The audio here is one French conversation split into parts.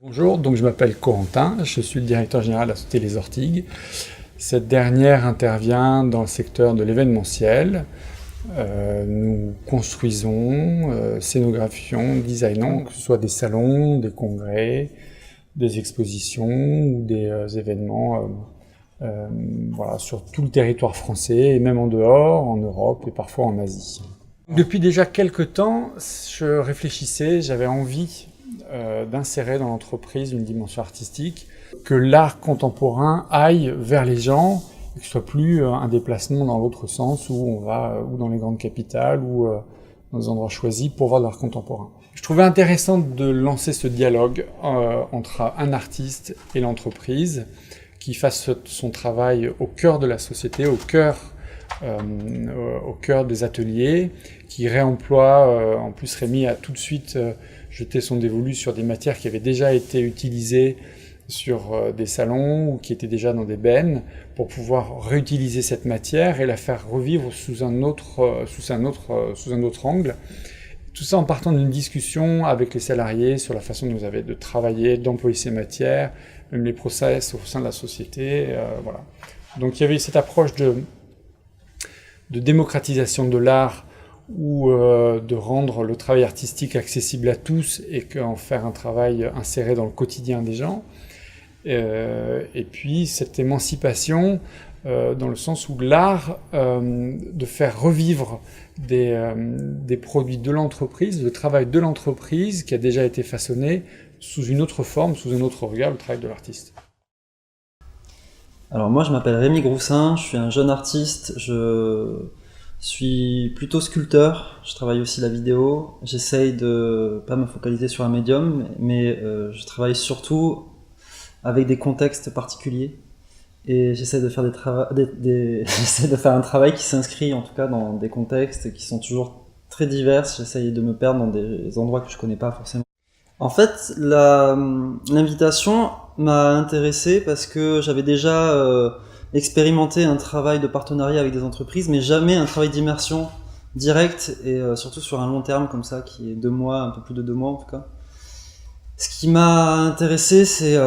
Bonjour, donc je m'appelle Corentin, je suis le directeur général de la société Les Ortigues. Cette dernière intervient dans le secteur de l'événementiel. Nous construisons, scénographions, designons, que ce soit des salons, des congrès, des expositions ou des événements voilà, sur tout le territoire français et même en dehors, en Europe et parfois en Asie. Depuis déjà quelques temps, je réfléchissais, j'avais envie d'insérer dans l'entreprise une dimension artistique, que l'art contemporain aille vers les gens, et que ce soit plus un déplacement dans l'autre sens où on va ou dans les grandes capitales ou dans des endroits choisis pour voir de l'art contemporain. Je trouvais intéressant de lancer ce dialogue entre un artiste et l'entreprise, qui fasse son travail au cœur de la société, au cœur des ateliers, qui réemploie, en plus Rémi a tout de suite jeté son dévolu sur des matières qui avaient déjà été utilisées sur des salons ou qui étaient déjà dans des bennes, pour pouvoir réutiliser cette matière et la faire revivre sous un autre angle. Tout ça en partant d'une discussion avec les salariés sur la façon dont vous avez de travailler, d'employer ces matières, même les process au sein de la société, voilà. Donc il y avait cette approche de démocratisation de l'art ou de rendre le travail artistique accessible à tous et qu'en faire un travail inséré dans le quotidien des gens. Et puis cette émancipation dans le sens où l'art, de faire revivre des produits de l'entreprise, le travail de l'entreprise qui a déjà été façonné sous une autre forme, sous un autre regard, le travail de l'artiste. Alors moi je m'appelle Rémi Groussin, je suis un jeune artiste, je suis plutôt sculpteur, je travaille aussi la vidéo, j'essaye de pas me focaliser sur un médium, mais je travaille surtout avec des contextes particuliers et j'essaie de faire j'essaie de faire un travail qui s'inscrit en tout cas dans des contextes qui sont toujours très divers, j'essaye de me perdre dans des endroits que je connais pas forcément. En fait, l'invitation m'a intéressé parce que j'avais déjà expérimenté un travail de partenariat avec des entreprises, mais jamais un travail d'immersion direct et surtout sur un long terme comme ça, qui est 2 mois, un peu plus de 2 mois en tout cas. Ce qui m'a intéressé, c'est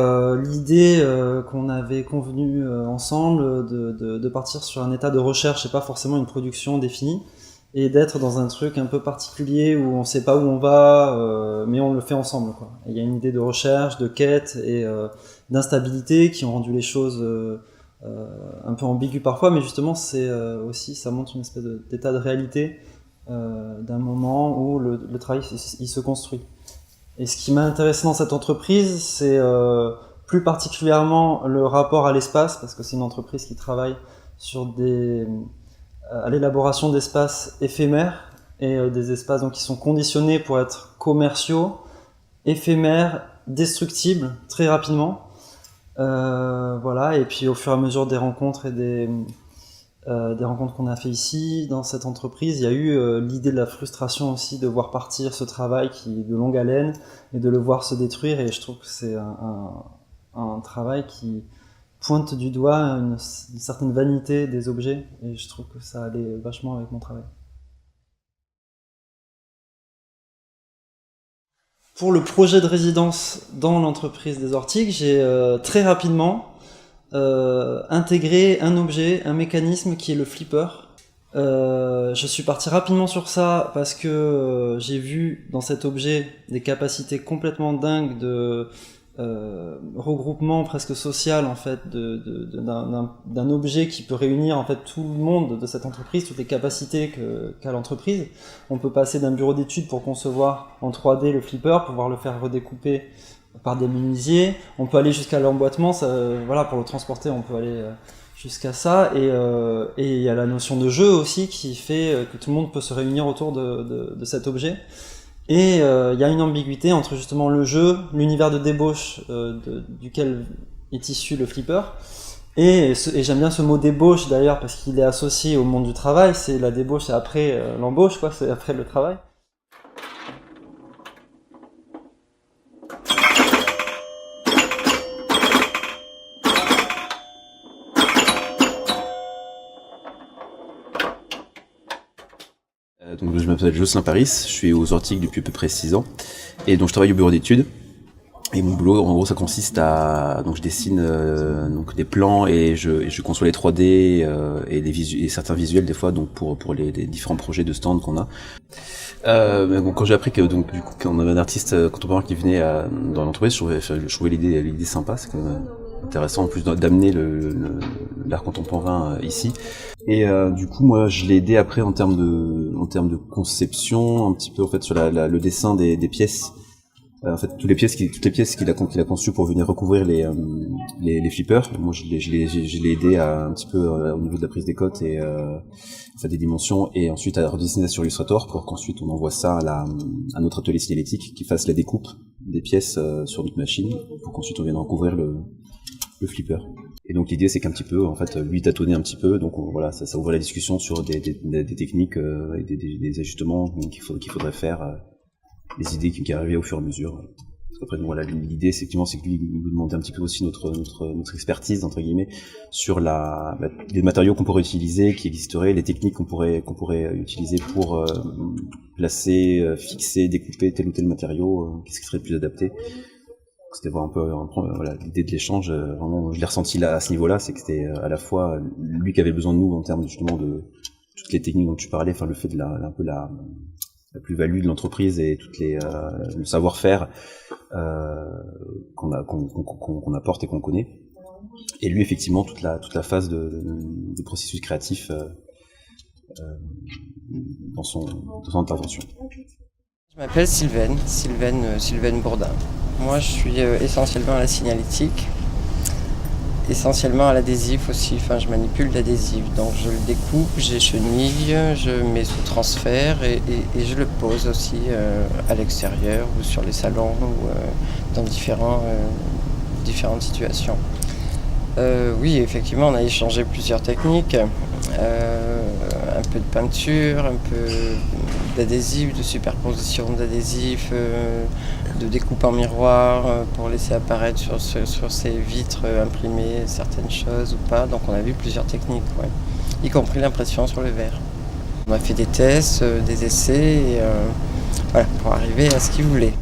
l'idée qu'on avait convenue ensemble de partir sur un état de recherche et pas forcément une production définie, et d'être dans un truc un peu particulier où on sait pas où on va, mais on le fait ensemble, quoi. Il y a une idée de recherche, de quête et d'instabilité qui ont rendu les choses un peu ambiguës parfois, mais justement c'est aussi, ça montre une espèce d'état de réalité d'un moment où le travail il se construit. Et ce qui m'a intéressé dans cette entreprise, c'est plus particulièrement le rapport à l'espace, parce que c'est une entreprise qui travaille sur à l'élaboration d'espaces éphémères et des espaces donc, qui sont conditionnés pour être commerciaux, éphémères, destructibles très rapidement. Voilà, et puis au fur et à mesure des rencontres et des rencontres qu'on a fait ici, dans cette entreprise, il y a eu l'idée de la frustration aussi de voir partir ce travail qui est de longue haleine et de le voir se détruire, et je trouve que c'est un travail qui pointe du doigt une certaine vanité des objets, et je trouve que ça allait vachement avec mon travail. Pour le projet de résidence dans l'entreprise des Ortigues, j'ai très rapidement intégrer un objet, un mécanisme qui est le flipper. Je suis parti rapidement sur ça parce que j'ai vu dans cet objet des capacités complètement dingues de regroupement presque social en fait d'un objet qui peut réunir en fait tout le monde de cette entreprise, toutes les capacités qu'a l'entreprise. On peut passer d'un bureau d'études pour concevoir en 3D le flipper, pouvoir le faire redécouper par des menuisiers, on peut aller jusqu'à l'emboîtement, voilà, pour le transporter on peut aller jusqu'à ça, et il y a la notion de jeu aussi qui fait que tout le monde peut se réunir autour de cet objet, et il y a une ambiguïté entre justement le jeu, l'univers de débauche duquel est issu le flipper, et j'aime bien ce mot débauche d'ailleurs parce qu'il est associé au monde du travail, c'est la débauche, c'est après l'embauche, quoi, c'est après le travail. Donc, je m'appelle Jocelyn Paris, je suis aux Ortigues depuis à peu près 6 ans, et donc je travaille au bureau d'études. Et mon boulot, en gros, ça consiste à, donc je dessine donc des plans et je conçois les 3D et certains visuels des fois, donc pour les différents projets de stand qu'on a. Mais bon, quand j'ai appris que donc du coup qu'on avait un artiste contemporain qui venait dans l'entreprise, je trouvais l'idée sympa, c'est quand même intéressant en plus d'amener l'art contemporain ici. Et du coup, moi, je l'ai aidé après en termes de conception, un petit peu en fait sur le dessin des pièces. En fait, toutes les pièces qu'il a conçues pour venir recouvrir les flippers. Moi, je l'ai aidé un petit peu au niveau de la prise des cotes et enfin des dimensions, et ensuite à redessiner sur Illustrator pour qu'ensuite on envoie ça à notre atelier signalétique qui fasse la découpe des pièces sur notre machine pour qu'ensuite on vienne recouvrir le flipper. Et donc l'idée c'est qu'un petit peu, en fait, lui tâtonner un petit peu, donc voilà, ça ouvre la discussion sur des techniques et des ajustements qu'il faudrait faire. Les idées qui arrivaient au fur et à mesure. Après, donc, voilà, l'idée, effectivement, c'est que lui nous demandait un petit peu aussi notre expertise, entre guillemets, sur les matériaux qu'on pourrait utiliser, qui existeraient, les techniques qu'on pourrait utiliser pour placer, fixer, découper tel ou tel matériau, qu'est-ce qui serait le plus adapté. C'était voir un peu voilà, l'idée de l'échange. Vraiment, je l'ai ressenti là, à ce niveau-là, c'est que c'était à la fois lui qui avait besoin de nous en termes justement de toutes les techniques dont tu parlais, enfin le fait de un peu la plus-value de l'entreprise et le savoir-faire qu'on apporte et qu'on connaît. Et lui, effectivement, toute la phase de processus créatif dans son intervention. Je m'appelle Sylvaine Bourdin. Moi, je suis essentiellement à la signalétique, essentiellement à l'adhésif aussi. Enfin, je manipule l'adhésif, donc je le découpe, j'échenille, je mets sous transfert et je le pose aussi à l'extérieur ou sur les salons ou dans différentes situations. Oui, effectivement, on a échangé plusieurs techniques, un peu de peinture, un peu d'adhésif, de superposition d'adhésif, de découpe en miroir pour laisser apparaître sur ces vitres imprimées certaines choses ou pas. Donc on a vu plusieurs techniques, ouais, y compris l'impression sur le verre. On a fait des tests, des essais, et, voilà, pour arriver à ce qu'ils voulaient.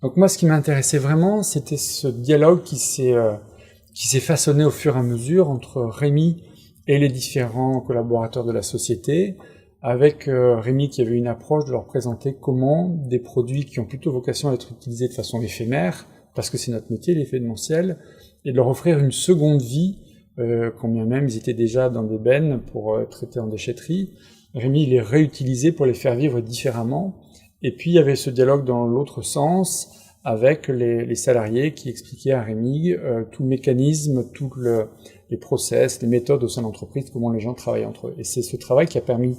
Donc moi, ce qui m'intéressait vraiment, c'était ce dialogue qui s'est façonné au fur et à mesure entre Rémi et les différents collaborateurs de la société, avec Rémi qui avait une approche de leur présenter comment des produits qui ont plutôt vocation à être utilisés de façon éphémère, parce que c'est notre métier, l'événementiel, et de leur offrir une seconde vie, quand bien même ils étaient déjà dans des bennes pour traiter en déchetterie. Rémi les réutilisait pour les faire vivre différemment. Et puis il y avait ce dialogue dans l'autre sens, avec les salariés qui expliquaient à Rémi tout le mécanisme, les process, les méthodes au sein de l'entreprise, comment les gens travaillent entre eux. Et c'est ce travail qui a permis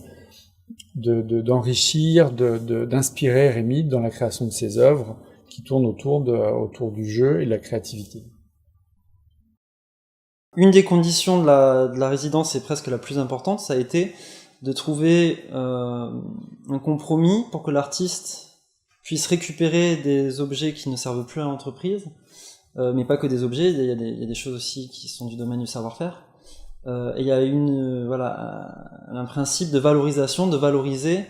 d'enrichir, d'inspirer Rémi dans la création de ses œuvres qui tournent autour du jeu et de la créativité. Une des conditions de la résidence, et presque la plus importante, ça a été de trouver un compromis pour que l'artiste puisse récupérer des objets qui ne servent plus à l'entreprise, mais pas que des objets, il y a des choses aussi qui sont du domaine du savoir-faire. Et il y a un principe de valorisation, de valoriser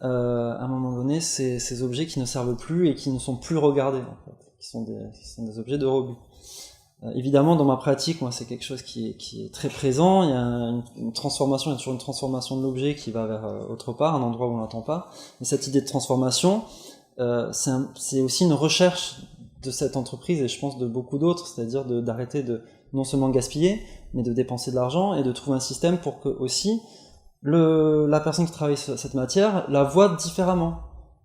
à un moment donné ces objets qui ne servent plus et qui ne sont plus regardés, en fait, qui sont des objets de rebut. Évidemment, dans ma pratique, moi, c'est quelque chose qui est très présent. Il y a une transformation, il y a toujours une transformation de l'objet qui va vers autre part, un endroit où on l'attend pas. Mais cette idée de transformation, c'est aussi une recherche de cette entreprise, et je pense de beaucoup d'autres, c'est-à-dire d'arrêter de non seulement gaspiller, mais de dépenser de l'argent et de trouver un système pour que aussi la personne qui travaille cette matière la voit différemment.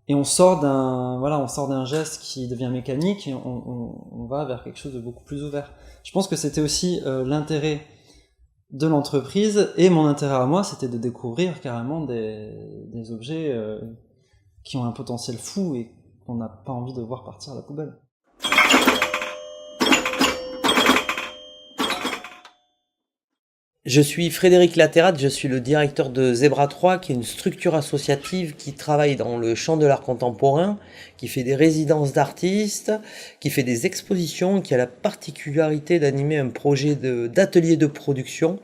Et on sort d'un geste qui devient mécanique et on va vers quelque chose de beaucoup plus ouvert. Je pense que c'était aussi l'intérêt de l'entreprise, et mon intérêt à moi, c'était de découvrir carrément des objets qui ont un potentiel fou et qu'on n'a pas envie de voir partir à la poubelle. Je suis Frédéric Laterade, je suis le directeur de Zebra 3, qui est une structure associative qui travaille dans le champ de l'art contemporain, qui fait des résidences d'artistes, qui fait des expositions, qui a la particularité d'animer un projet d'atelier de production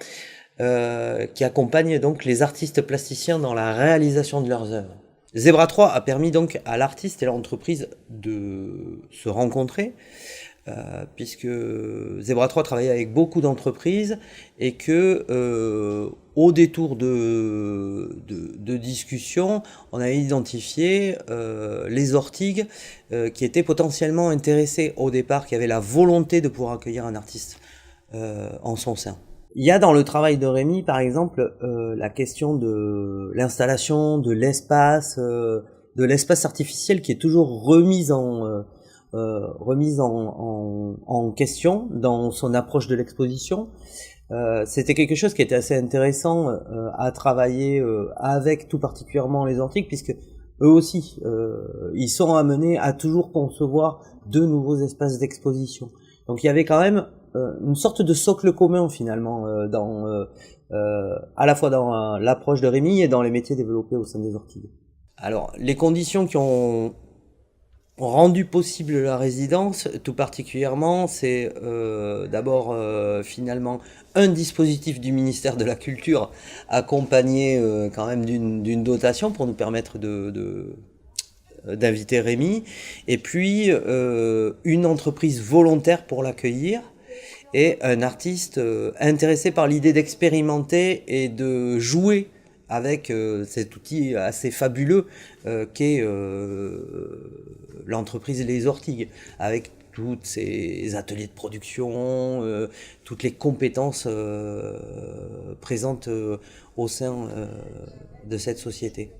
qui accompagne donc les artistes plasticiens dans la réalisation de leurs œuvres. Zebra 3 a permis donc à l'artiste et l'entreprise de se rencontrer, puisque Zebra 3 travaillait avec beaucoup d'entreprises et que au détour de discussions, on a identifié les ortigues qui étaient potentiellement intéressés au départ, qui avaient la volonté de pouvoir accueillir un artiste en son sein. Il y a dans le travail de Rémi, par exemple, la question de l'installation de l'espace artificiel qui est toujours remise en question dans son approche de l'exposition. C'était quelque chose qui était assez intéressant à travailler avec tout particulièrement les ortigues, puisque eux aussi, ils sont amenés à toujours concevoir de nouveaux espaces d'exposition. Donc il y avait quand même une sorte de socle commun finalement à la fois dans l'approche de Rémi et dans les métiers développés au sein des ortigues. Alors les conditions qui ont rendu possible la résidence, tout particulièrement, c'est d'abord finalement un dispositif du ministère de la Culture accompagné quand même d'une dotation pour nous permettre d'inviter Rémi, et puis une entreprise volontaire pour l'accueillir, et un artiste intéressé par l'idée d'expérimenter et de jouer avec cet outil assez fabuleux qu'est l'entreprise Les Ortigues, avec tous ces ateliers de production, toutes les compétences présentes au sein de cette société.